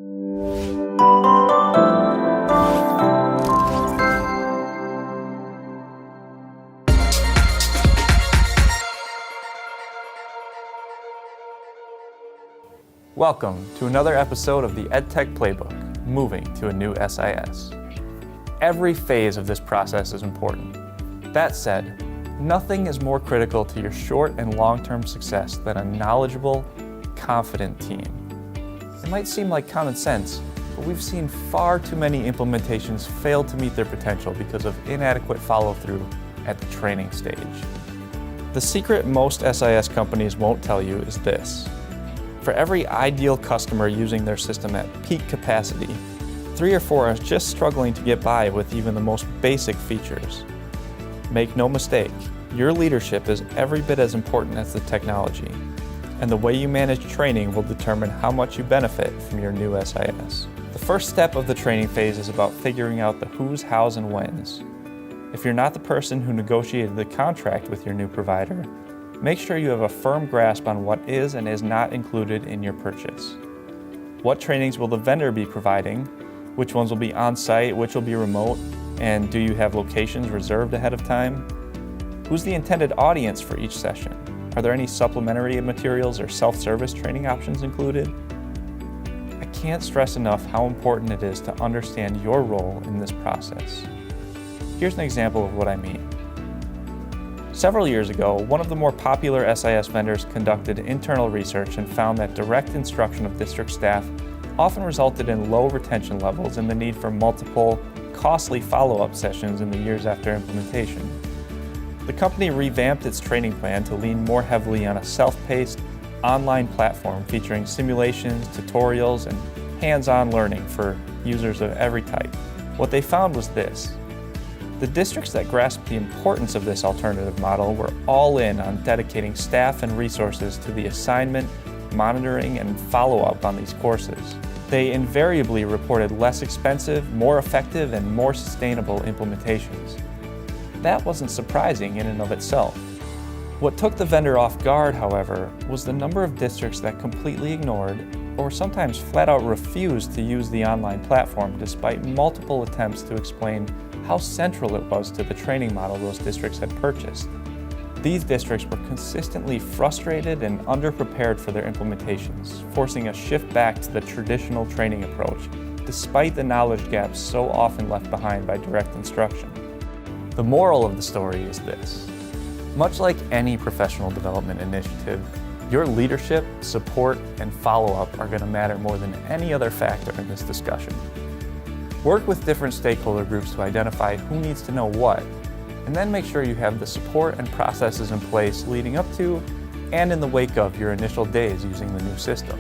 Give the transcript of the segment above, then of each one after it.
Welcome to another episode of the EdTech Playbook, moving to a new SIS. Every phase of this process is important. That said, nothing is more critical to your short and long-term success than a knowledgeable, confident team. It might seem like common sense, but we've seen far too many implementations fail to meet their potential because of inadequate follow-through at the training stage. The secret most SIS companies won't tell you is this. For every ideal customer using their system at peak capacity, 3 or 4 are just struggling to get by with even the most basic features. Make no mistake, your leadership is every bit as important as the technology, and the way you manage training will determine how much you benefit from your new SIS. The first step of the training phase is about figuring out the who's, how's, and when's. If you're not the person who negotiated the contract with your new provider, make sure you have a firm grasp on what is and is not included in your purchase. What trainings will the vendor be providing? Which ones will be on-site, which will be remote? And do you have locations reserved ahead of time? Who's the intended audience for each session? Are there any supplementary materials or self-service training options included? I can't stress enough how important it is to understand your role in this process. Here's an example of what I mean. Several years ago, one of the more popular SIS vendors conducted internal research and found that direct instruction of district staff often resulted in low retention levels and the need for multiple, costly follow-up sessions in the years after implementation. The company revamped its training plan to lean more heavily on a self-paced, online platform featuring simulations, tutorials, and hands-on learning for users of every type. What they found was this. The districts that grasped the importance of this alternative model were all in on dedicating staff and resources to the assignment, monitoring, and follow-up on these courses. They invariably reported less expensive, more effective, and more sustainable implementations. That wasn't surprising in and of itself. What took the vendor off guard, however, was the number of districts that completely ignored or sometimes flat out refused to use the online platform despite multiple attempts to explain how central it was to the training model those districts had purchased. These districts were consistently frustrated and underprepared for their implementations, forcing a shift back to the traditional training approach, despite the knowledge gaps so often left behind by direct instruction. The moral of the story is this. Much like any professional development initiative, your leadership, support, and follow-up are going to matter more than any other factor in this discussion. Work with different stakeholder groups to identify who needs to know what, and then make sure you have the support and processes in place leading up to and in the wake of your initial days using the new system.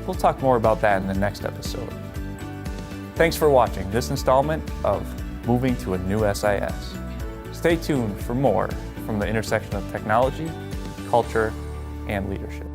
We'll talk more about that in the next episode. Thanks for watching this installment of Moving to a New SIS. Stay tuned for more from the intersection of technology, culture, and leadership.